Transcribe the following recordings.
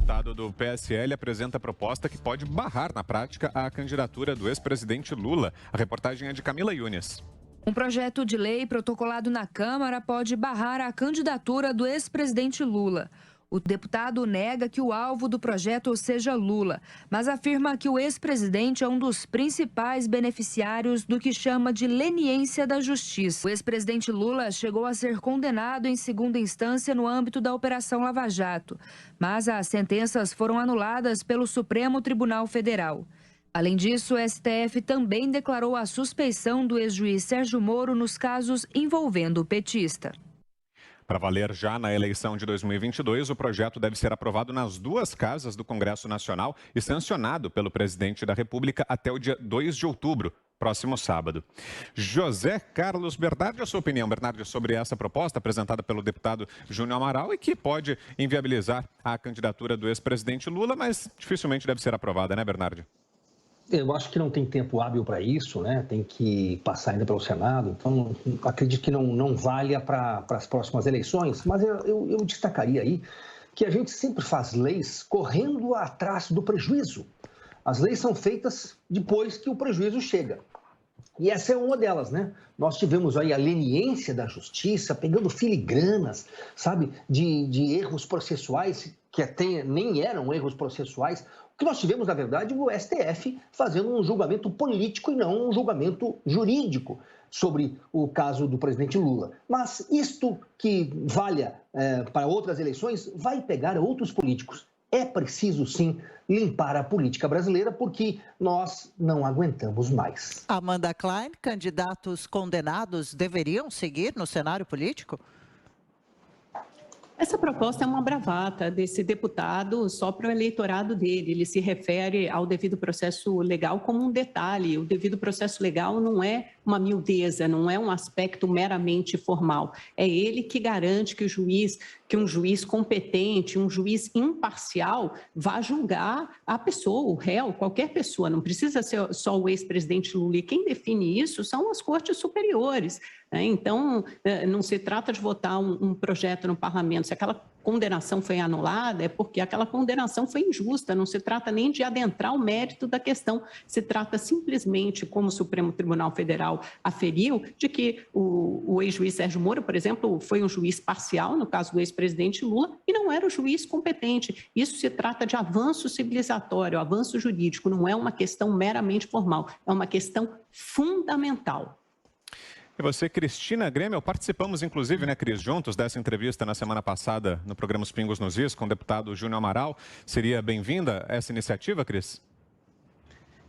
deputado do PSL apresenta proposta que pode barrar na prática a candidatura do ex-presidente Lula. A reportagem é de Camila Yunes. Um projeto de lei protocolado na Câmara pode barrar a candidatura do ex-presidente Lula. O deputado nega que o alvo do projeto seja Lula, mas afirma que o ex-presidente é um dos principais beneficiários do que chama de leniência da justiça. O ex-presidente Lula chegou a ser condenado em segunda instância no âmbito da Operação Lava Jato, mas as sentenças foram anuladas pelo Supremo Tribunal Federal. Além disso, o STF também declarou a suspeição do ex-juiz Sérgio Moro nos casos envolvendo o petista. Para valer já na eleição de 2022, o projeto deve ser aprovado nas duas casas do Congresso Nacional e sancionado pelo presidente da República até o dia 2 de outubro, próximo sábado. José Carlos Bernardi, a sua opinião, Bernardi, sobre essa proposta apresentada pelo deputado Júnior Amaral e que pode inviabilizar a candidatura do ex-presidente Lula, mas dificilmente deve ser aprovada, né, Bernardi? Eu acho que não tem tempo hábil para isso, né? Tem que passar ainda pelo Senado, então acredito que não valha para as próximas eleições, mas eu destacaria aí que a gente sempre faz leis correndo atrás do prejuízo. As leis são feitas depois que o prejuízo chega. E essa é uma delas, né? Nós tivemos aí a leniência da justiça, pegando filigranas, sabe, de erros processuais que até nem eram erros processuais. O que nós tivemos, na verdade, o STF fazendo um julgamento político e não um julgamento jurídico sobre o caso do presidente Lula. Mas isto que valha para outras eleições vai pegar outros políticos. É preciso, sim, limpar a política brasileira porque nós não aguentamos mais. Amanda Klein, candidatos condenados deveriam seguir no cenário político? Essa proposta é uma bravata desse deputado só para o eleitorado dele. Ele se refere ao devido processo legal como um detalhe. O devido processo legal não é uma miudeza, não é um aspecto meramente formal. É ele que garante que um juiz competente, um juiz imparcial, vá julgar a pessoa, o réu, qualquer pessoa. Não precisa ser só o ex-presidente Lula. E quem define isso são as cortes superiores. Então, não se trata de votar um projeto no parlamento. Se aquela condenação foi anulada, é porque aquela condenação foi injusta. Não se trata nem de adentrar o mérito da questão. Se trata simplesmente, como o Supremo Tribunal Federal aferiu, de que o ex-juiz Sérgio Moro, por exemplo, foi um juiz parcial, no caso do ex-presidente Lula, e não era o juiz competente. Isso se trata de avanço civilizatório, avanço jurídico. Não é uma questão meramente formal, é uma questão fundamental. E você, Cristina Grêmio, participamos inclusive, né, Cris, juntos dessa entrevista na semana passada no programa Os Pingos nos Is com o deputado Júnior Amaral. Seria bem-vinda essa iniciativa, Cris?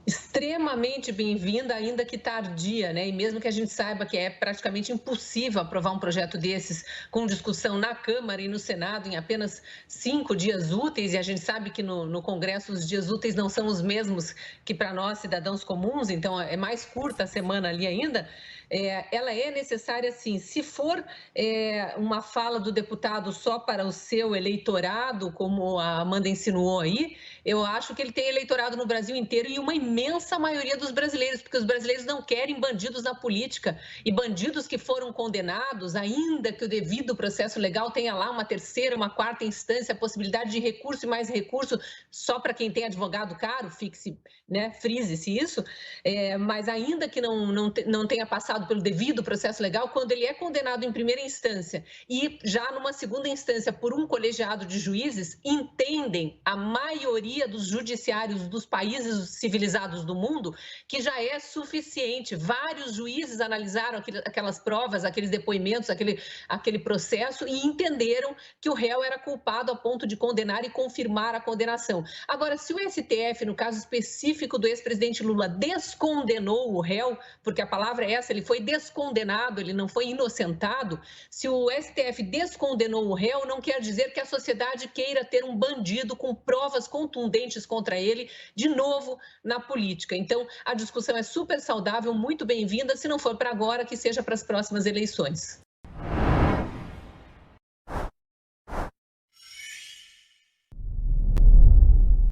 Extremamente bem-vinda, ainda que tardia, né? E mesmo que a gente saiba que é praticamente impossível aprovar um projeto desses com discussão na Câmara e no Senado em apenas 5 dias úteis, e a gente sabe que no Congresso os dias úteis não são os mesmos que para nós, cidadãos comuns, então é mais curta a semana ali ainda. Ela é necessária, sim. Se for uma fala do deputado só para o seu eleitorado, como a Amanda insinuou aí, eu acho que ele tem eleitorado no Brasil inteiro e uma imensa maioria dos brasileiros, porque os brasileiros não querem bandidos na política. E bandidos que foram condenados, ainda que o devido processo legal tenha lá uma terceira, uma quarta instância, a possibilidade de recurso e mais recurso só para quem tem advogado caro, fixe, né, frise-se isso, mas ainda que não tenha passado pelo devido processo legal, quando ele é condenado em primeira instância e já numa segunda instância por um colegiado de juízes, entendem a maioria dos judiciários dos países civilizados do mundo que já é suficiente. Vários juízes analisaram aquelas provas, aqueles depoimentos, aquele processo e entenderam que o réu era culpado a ponto de condenar e confirmar a condenação. Agora, se o STF, no caso específico do ex-presidente Lula, descondenou o réu, porque a palavra é essa, ele foi descondenado, ele não foi inocentado. Se o STF descondenou o réu, não quer dizer que a sociedade queira ter um bandido com provas contundentes contra ele, de novo, na política. Então, a discussão é super saudável, muito bem-vinda. Se não for para agora, que seja para as próximas eleições.